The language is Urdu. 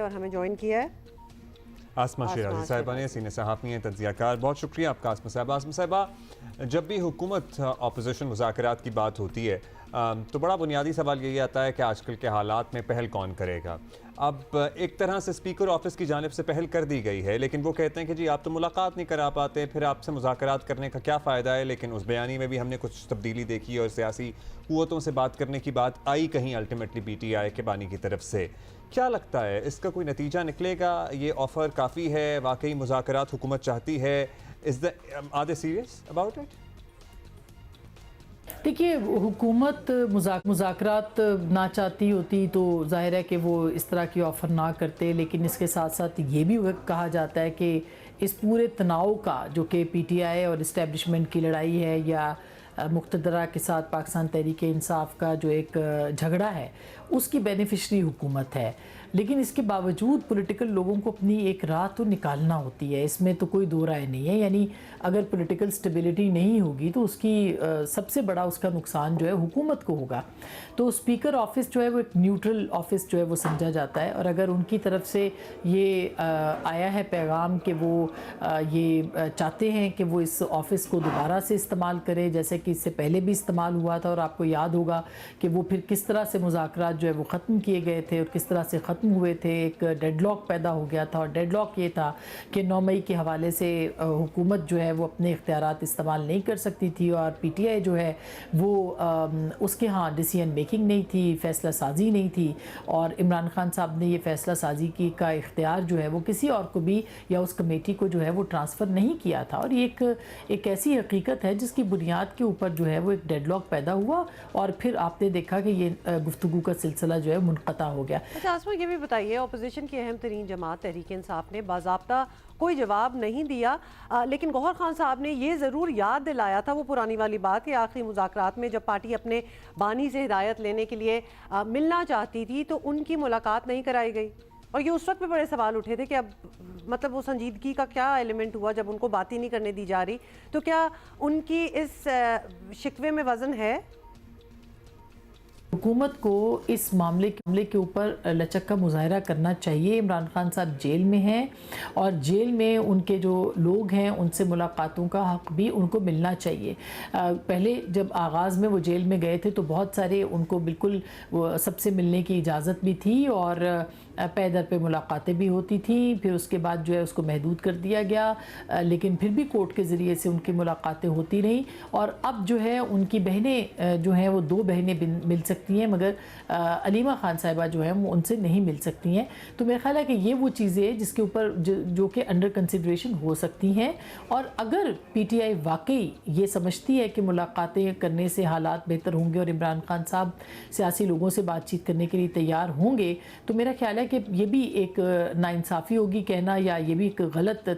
اور ہمیں جوائن کیا ہے آسما شیرازی صاحبہ نے، سینئر صحافی ہیں، تجزیہ کار. بہت شکریہ آپ کا آسما صاحبہ. آسما صاحبہ، جب بھی حکومت اپوزیشن مذاکرات کی بات ہوتی ہے تو بڑا بنیادی سوال یہی آتا ہے کہ آج کل کے حالات میں پہل کون کرے گا. اب ایک طرح سے اسپیکر آفس کی جانب سے پہل کر دی گئی ہے، لیکن وہ کہتے ہیں کہ جی آپ تو ملاقات نہیں کرا پاتے، پھر آپ سے مذاکرات کرنے کا کیا فائدہ ہے. لیکن اس بیانی میں بھی ہم نے کچھ تبدیلی دیکھی اور سیاسی قوتوں سے بات کرنے کی بات آئی کہیں الٹیمیٹلی پی ٹی آئی کے بانی کی طرف سے. کیا لگتا ہے اس کا کوئی نتیجہ نکلے گا؟ یہ آفر کافی ہے؟ واقعی مذاکرات حکومت چاہتی ہے؟ Are they serious about it? دیکھیے، حکومت مذاکرات نہ چاہتی ہوتی تو ظاہر ہے کہ وہ اس طرح کی آفر نہ کرتے، لیکن اس کے ساتھ ساتھ یہ بھی کہا جاتا ہے کہ اس پورے تناؤ کا جو کہ پی ٹی آئی اور اسٹیبلشمنٹ کی لڑائی ہے یا مقتدرہ کے ساتھ پاکستان تحریک انصاف کا جو ایک جھگڑا ہے، اس کی بینیفیشری حکومت ہے. لیکن اس کے باوجود پولیٹیکل لوگوں کو اپنی ایک راہ تو نکالنا ہوتی ہے، اس میں تو کوئی دو رائے نہیں ہے. یعنی اگر پولیٹیکل سٹیبلٹی نہیں ہوگی تو اس کی سب سے بڑا اس کا نقصان جو ہے حکومت کو ہوگا. تو اسپیکر آفس جو ہے وہ ایک نیوٹرل آفس جو ہے وہ سمجھا جاتا ہے، اور اگر ان کی طرف سے یہ آیا ہے پیغام کہ وہ یہ چاہتے ہیں کہ وہ اس آفس کو دوبارہ سے استعمال کرے، جیسے کہ اس سے پہلے بھی استعمال ہوا تھا، اور آپ کو یاد ہوگا کہ وہ پھر کس طرح سے مذاکرات جو ہے وہ ختم کیے گئے تھے اور کس طرح سے ختم ہوئے تھے. ایک ڈیڈ لاک پیدا ہو گیا تھا، اور ڈیڈ لاک یہ تھا کہ 9 مئی کے حوالے سے حکومت جو ہے وہ اپنے اختیارات استعمال نہیں کر سکتی تھی، اور پی ٹی آئی جو ہے وہ اس کے ہاں ڈیسیژن میکنگ نہیں تھی، فیصلہ سازی نہیں تھی، اور عمران خان صاحب نے یہ فیصلہ سازی کا اختیار جو ہے وہ کسی اور کو بھی یا اس کمیٹی کو جو ہے وہ ٹرانسفر نہیں کیا تھا. اور یہ ایک ایسی حقیقت ہے جس کی بنیاد کے اوپر جو ہے وہ ایک ڈیڈ لاک پیدا ہوا، اور پھر آپ نے دیکھا کہ یہ گفتگو کا سلسلہ جو ہے منقطع ہو گیا. اچھا آسما، یہ بھی بتائیے، اپوزیشن کی اہم ترین جماعت تحریک انصاف نے باضابطہ کوئی جواب نہیں دیا، لیکن گوہر خان صاحب نے یہ ضرور یاد دلایا تھا وہ پرانی والی بات کہ آخری مذاکرات میں جب پارٹی اپنے بانی سے ہدایت لینے کے لیے ملنا چاہتی تھی تو ان کی ملاقات نہیں کرائی گئی. اور یہ اس وقت بھی بڑے سوال اٹھے تھے کہ اب مطلب وہ سنجیدگی کا کیا ایلیمنٹ ہوا جب ان کو بات ہی نہیں کرنے دی جا رہی. تو کیا ان کی اس شکوے میں وزن ہے؟ حکومت کو اس معاملے کے اوپر لچک کا مظاہرہ کرنا چاہیے. عمران خان صاحب جیل میں ہیں، اور جیل میں ان کے جو لوگ ہیں ان سے ملاقاتوں کا حق بھی ان کو ملنا چاہیے. پہلے جب آغاز میں وہ جیل میں گئے تھے تو بہت سارے ان کو بالکل سب سے ملنے کی اجازت بھی تھی، اور پے در پہ ملاقاتیں بھی ہوتی تھیں. پھر اس کے بعد جو ہے اس کو محدود کر دیا گیا، لیکن پھر بھی کورٹ کے ذریعے سے ان کی ملاقاتیں ہوتی رہیں. اور اب جو ہے ان کی بہنیں جو ہیں وہ 2 بہنیں مل سکتی ہیں، مگر علیمہ خان صاحبہ جو ہیں وہ ان سے نہیں مل سکتی ہیں. تو میرا خیال ہے کہ یہ وہ چیزیں جس کے اوپر جو کہ انڈر کنسیڈریشن ہو سکتی ہیں. اور اگر پی ٹی آئی واقعی یہ سمجھتی ہے کہ ملاقاتیں کرنے سے حالات بہتر ہوں گے اور عمران خان صاحب سیاسی لوگوں سے بات چیت کرنے کے لیے تیار ہوں گے، تو میرا خیال ہے کہ یہ بھی ایک ناانصافی ہوگی کہنا، یا یہ بھی ایک غلط